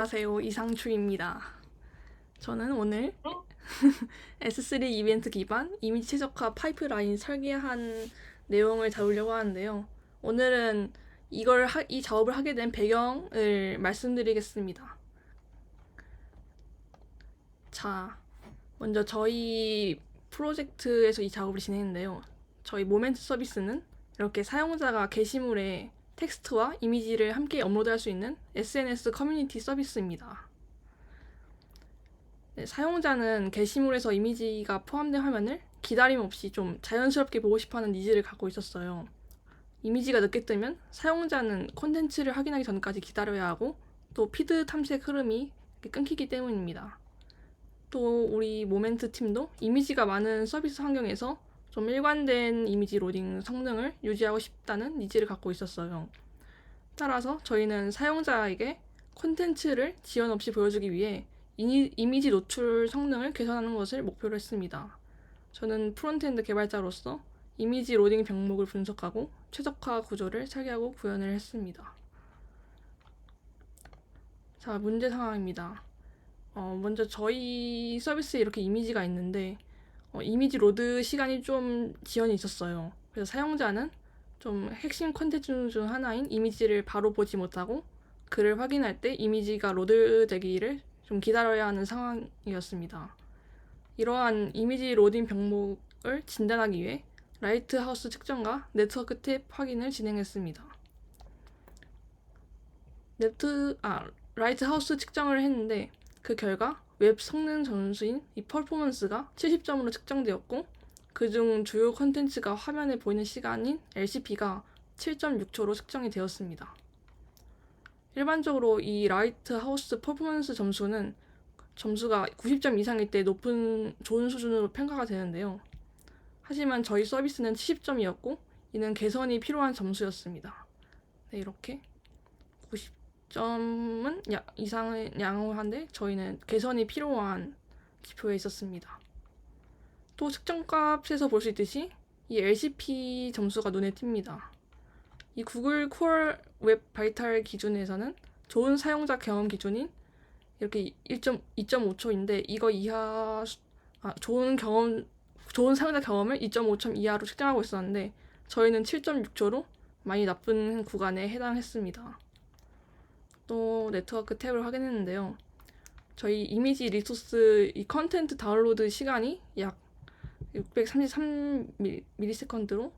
안녕하세요. 이상추입니다. 저는 오늘 S3 이벤트 기반 이미지 최적화 파이프라인 설계한 내용을 다루려고 하는데요. 오늘은 이 작업을 하게 된 배경을 말씀드리겠습니다. 자, 먼저 저희 프로젝트에서 이 작업을 진행했는데요. 저희 모멘트 서비스는 이렇게 사용자가 게시물에 텍스트와 이미지를 함께 업로드할 수 있는 SNS 커뮤니티 서비스입니다. 네, 사용자는 게시물에서 이미지가 포함된 화면을 기다림 없이 좀 자연스럽게 보고 싶어하는 니즈를 갖고 있었어요. 이미지가 늦게 뜨면 사용자는 콘텐츠를 확인하기 전까지 기다려야 하고 또 피드 탐색 흐름이 끊기기 때문입니다. 또 우리 모멘트 팀도 이미지가 많은 서비스 환경에서 좀 일관된 이미지 로딩 성능을 유지하고 싶다는 니즈를 갖고 있었어요. 따라서 저희는 사용자에게 콘텐츠를 지연 없이 보여주기 위해 이미지 노출 성능을 개선하는 것을 목표로 했습니다. 저는 프론트엔드 개발자로서 이미지 로딩 병목을 분석하고 최적화 구조를 설계하고 구현을 했습니다. 자, 문제 상황입니다. 먼저 저희 서비스에 이렇게 이미지가 있는데 이미지 로드 시간이 좀 지연이 있었어요. 그래서 사용자는 좀 핵심 콘텐츠 중 하나인 이미지를 바로 보지 못하고 글을 확인할 때 이미지가 로드되기를 좀 기다려야 하는 상황이었습니다. 이러한 이미지 로딩 병목을 진단하기 위해 라이트하우스 측정과 네트워크 탭 확인을 진행했습니다. 라이트하우스 측정을 했는데 그 결과 웹 성능 점수인 이 퍼포먼스가 70점으로 측정되었고 그중 주요 콘텐츠가 화면에 보이는 시간인 LCP가 7.6초로 측정이 되었습니다. 일반적으로 이 라이트하우스 퍼포먼스 점수가 90점 이상일 때 좋은 수준으로 평가가 되는데요. 하지만 저희 서비스는 70점이었고 이는 개선이 필요한 점수였습니다. 네, 이렇게 90점은 이상은 양호한데 저희는 개선이 필요한 지표에 있었습니다. 또 측정값에서 볼 수 있듯이 이 LCP 점수가 눈에 띕니다. 이 구글 코어 웹 바이탈 기준에서는 좋은 사용자 경험 기준인 이렇게 2.5초인데 이거 이하 좋은 사용자 경험을 2.5점 이하로 측정하고 있었는데 저희는 7.6초로 많이 나쁜 구간에 해당했습니다. 또 네트워크 탭을 확인했는데요. 저희 이미지 리소스 이 컨텐트 다운로드 시간이 약 633ms로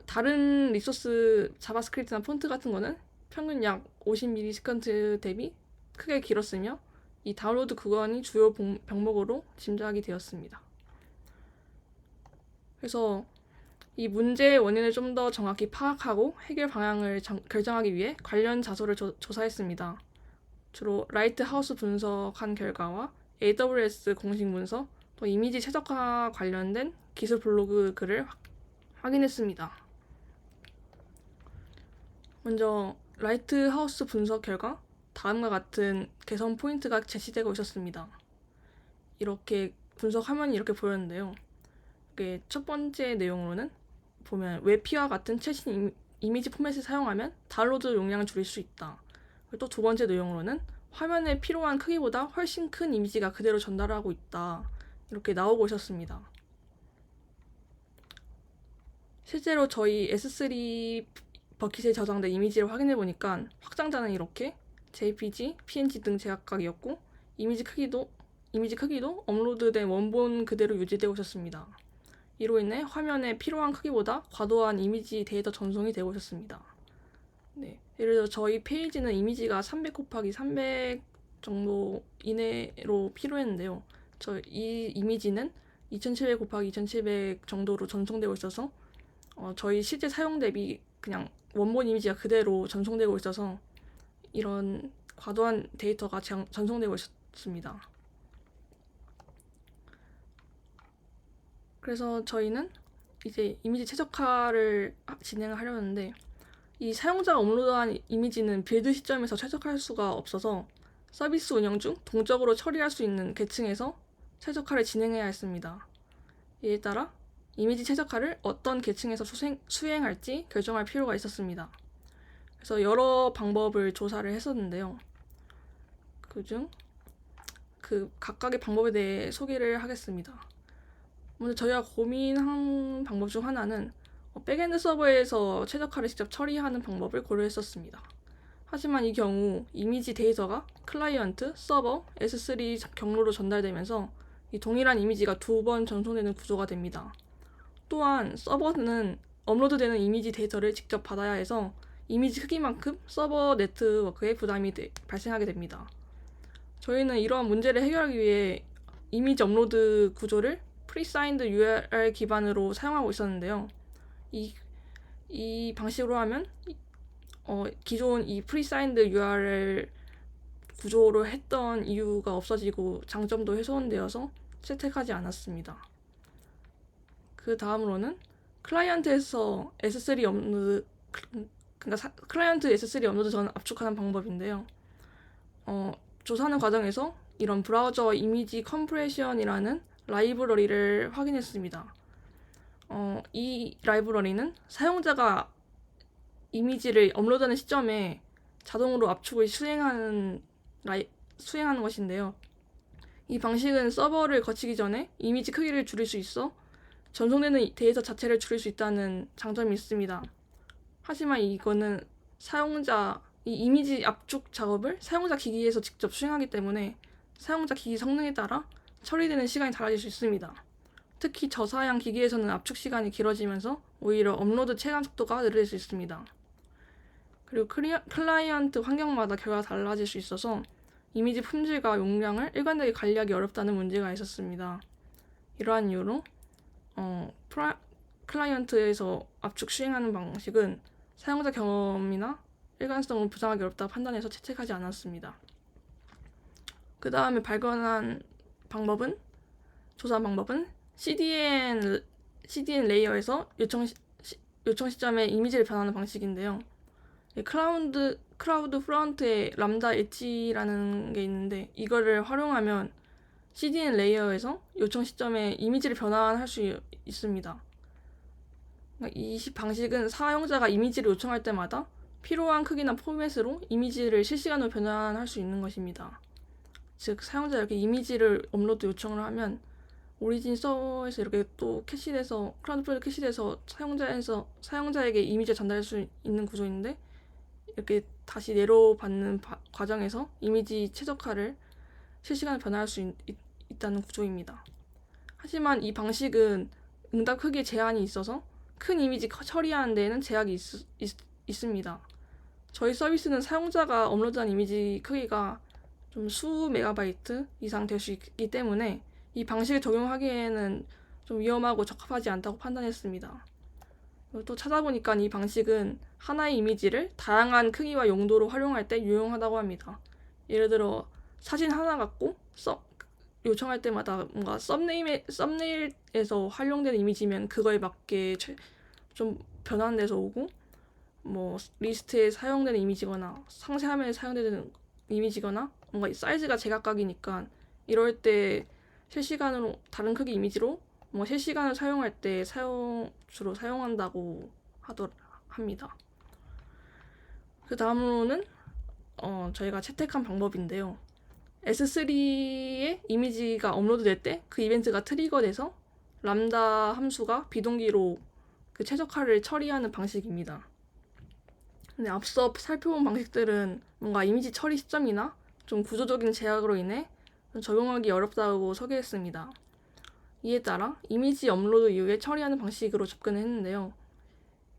다른 리소스 자바스크립트나 폰트 같은 거는 평균 약 50ms 대비 크게 길었으며 이 다운로드 구간이 주요 병목으로 짐작이 되었습니다. 그래서 이 문제의 원인을 좀 더 정확히 파악하고 해결 방향을 결정하기 위해 관련 자소를 조사했습니다. 주로 라이트하우스 분석한 결과와 AWS 공식 문서, 또 이미지 최적화 관련된 기술 블로그 글을 확인했습니다. 먼저 라이트하우스 분석 결과 다음과 같은 개선 포인트가 제시되고 있었습니다. 이렇게 분석 화면이 이렇게 보였는데요. 첫 번째 내용으로는 보면 웹P와 같은 최신 이미지 포맷을 사용하면 다운로드 용량을 줄일 수 있다. 또 두 번째 내용으로는 화면에 필요한 크기보다 훨씬 큰 이미지가 그대로 전달하고 있다. 이렇게 나오고 있었습니다. 실제로 저희 S3 버킷에 저장된 이미지를 확인해 보니까 확장자는 이렇게 JPG, PNG 등 제각각이었고 이미지 크기도 업로드된 원본 그대로 유지되고 있었습니다. 이로 인해 화면에 필요한 크기보다 과도한 이미지 데이터 전송이 되고 있었습니다. 네, 예를 들어 저희 페이지는 이미지가 300 곱하기 300 정도 이내로 필요했는데요. 이 이미지는 2700 곱하기 2700 정도로 전송되고 있어서 저희 실제 사용 대비 그냥 원본 이미지가 그대로 전송되고 있어서 이런 과도한 데이터가 전송되고 있었습니다. 그래서 저희는 이제 이미지 최적화를 진행을 하려는데 이 사용자가 업로드한 이미지는 빌드 시점에서 최적화할 수가 없어서 서비스 운영 중 동적으로 처리할 수 있는 계층에서 최적화를 진행해야 했습니다. 이에 따라 이미지 최적화를 어떤 계층에서 수행할지 결정할 필요가 있었습니다. 그래서 여러 방법을 조사를 했었는데요. 그중 그 각각의 방법에 대해 소개를 하겠습니다. 먼저 저희가 고민한 방법 중 하나는 백엔드 서버에서 최적화를 직접 처리하는 방법을 고려했었습니다. 하지만 이 경우 이미지 데이터가 클라이언트, 서버, S3 경로로 전달되면서 이 동일한 이미지가 2번 전송되는 구조가 됩니다. 또한 서버는 업로드되는 이미지 데이터를 직접 받아야 해서 이미지 크기만큼 서버 네트워크에 부담이 발생하게 됩니다. 저희는 이러한 문제를 해결하기 위해 이미지 업로드 구조를 프리사인드 URL 기반으로 사용하고 있었는데요. 이 방식으로 하면 기존 이 프리사인드 URL 구조로 했던 이유가 없어지고 장점도 훼손되어서 채택하지 않았습니다. 그 다음으로는 클라이언트에서 S3 업로드, 그러니까 클라이언트 S3 업로드 전 압축하는 방법인데요. 조사하는 과정에서 이런 브라우저 이미지 컴프레션이라는 라이브러리를 확인했습니다. 이 라이브러리는 사용자가 이미지를 업로드하는 시점에 자동으로 압축을 수행하는 것인데요. 이 방식은 서버를 거치기 전에 이미지 크기를 줄일 수 있어 전송되는 데이터 자체를 줄일 수 있다는 장점이 있습니다. 하지만 이거는 이 이미지 압축 작업을 사용자 기기에서 직접 수행하기 때문에 사용자 기기 성능에 따라 처리되는 시간이 달라질 수 있습니다. 특히 저사양 기기에서는 압축 시간이 길어지면서 오히려 업로드 체감 속도가 느릴 수 있습니다. 그리고 클라이언트 환경마다 결과가 달라질 수 있어서 이미지 품질과 용량을 일관되게 관리하기 어렵다는 문제가 있었습니다. 이러한 이유로 클라이언트에서 압축 수행하는 방식은 사용자 경험이나 일관성을 보장하기 어렵다고 판단해서 채택하지 않았습니다. 그 다음에 조사한 방법은 CDN 레이어에서 요청 시점에 이미지를 변환하는 방식인데요. 클라우드 프론트에 람다 엣지라는 게 있는데 이거를 활용하면 CDN 레이어에서 요청 시점에 이미지를 변환할 수 있습니다. 이 방식은 사용자가 이미지를 요청할 때마다 필요한 크기나 포맷으로 이미지를 실시간으로 변환할 수 있는 것입니다. 즉 사용자가 이렇게 이미지를 업로드 요청을 하면 오리진 서버에서 이렇게 또 클라우드 프로젝트 캐시돼서 사용자에게 이미지를 전달할 수 있는 구조인데 이렇게 다시 내려받는 과정에서 이미지 최적화를 실시간으로 변화할 수 있다는 구조입니다. 하지만 이 방식은 응답 크기에 제한이 있어서 큰 이미지 처리하는 데에는 제약이 있습니다. 저희 서비스는 사용자가 업로드한 이미지 크기가 좀 수 메가바이트 이상 될 수 있기 때문에 이 방식을 적용하기에는 좀 위험하고 적합하지 않다고 판단했습니다. 또 찾아보니까 이 방식은 하나의 이미지를 다양한 크기와 용도로 활용할 때 유용하다고 합니다. 예를 들어 사진 하나 갖고 요청할 때마다 뭔가 썸네일에서 활용되는 이미지면 그거에 맞게 좀 변환돼서 오고 리스트에 사용되는 이미지거나 상세 화면에 사용되는 이미지거나 뭔가 사이즈가 제각각이니까 이럴 때 실시간으로 다른 크기 이미지로 실시간을 사용할 때 주로 사용한다고 합니다. 그 다음으로는 저희가 채택한 방법인데요. S3에 이미지가 업로드될 때 그 이벤트가 트리거돼서 람다 함수가 비동기로 그 최적화를 처리하는 방식입니다. 근데 앞서 살펴본 방식들은 뭔가 이미지 처리 시점이나 좀 구조적인 제약으로 인해 적용하기 어렵다고 소개했습니다. 이에 따라 이미지 업로드 이후에 처리하는 방식으로 접근했는데요.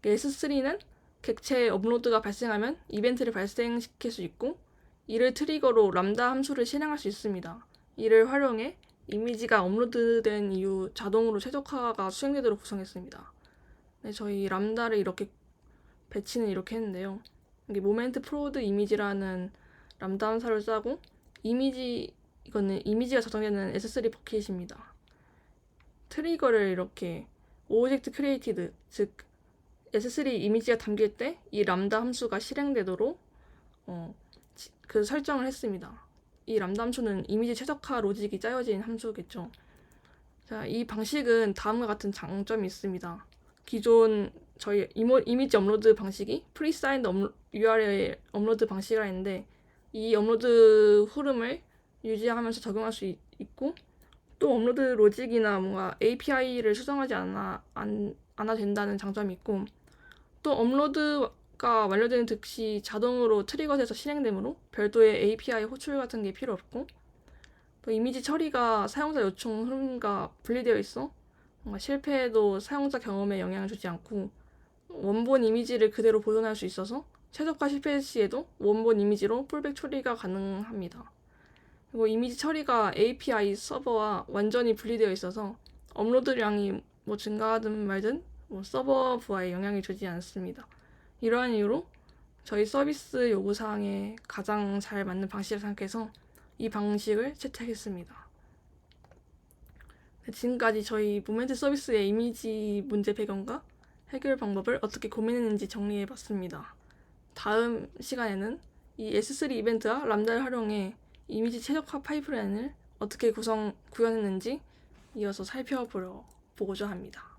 S3는 객체 업로드가 발생하면 이벤트를 발생시킬 수 있고 이를 트리거로 람다 함수를 실행할 수 있습니다. 이를 활용해 이미지가 업로드된 이후 자동으로 최적화가 수행되도록 구성했습니다. 네, 저희 람다를 배치는 이렇게 했는데요. 이게 모멘트 프로드 이미지라는 람다 함수를 짜고 이거는 이미지가 저장되는 S3 버킷입니다. 트리거를 이렇게 오브젝트 크리에이티드, 즉 S3 이미지가 담길 때 이 람다 함수가 실행되도록 그 설정을 했습니다. 이 람다 함수는 이미지 최적화 로직이 짜여진 함수겠죠. 자, 이 방식은 다음과 같은 장점이 있습니다. 기존 저희 이미지 업로드 방식이 프리사인드 URL 업로드 방식이라 했는데 이 업로드 흐름을 유지하면서 적용할 수 있고, 또 업로드 로직이나 뭔가 API를 수정하지 않아 된다는 장점이 있고, 또 업로드가 완료되는 즉시 자동으로 트리거돼서 실행되므로 별도의 API 호출 같은 게 필요 없고, 또 이미지 처리가 사용자 요청 흐름과 분리되어 있어 뭔가 실패해도 사용자 경험에 영향을 주지 않고 원본 이미지를 그대로 보존할 수 있어서 최적화 실패 시에도 원본 이미지로 풀백 처리가 가능합니다. 그리고 이미지 처리가 API 서버와 완전히 분리되어 있어서 업로드량이 뭐 증가하든 말든 뭐 서버 부하에 영향을 주지 않습니다. 이러한 이유로 저희 서비스 요구사항에 가장 잘 맞는 방식을 생각해서 이 방식을 채택했습니다. 지금까지 저희 모멘트 서비스의 이미지 문제 배경과 해결 방법을 어떻게 고민했는지 정리해봤습니다. 다음 시간에는 이 S3 이벤트와 람다를 활용해 이미지 최적화 파이프라인을 어떻게 구현했는지 이어서 살펴보고자 합니다.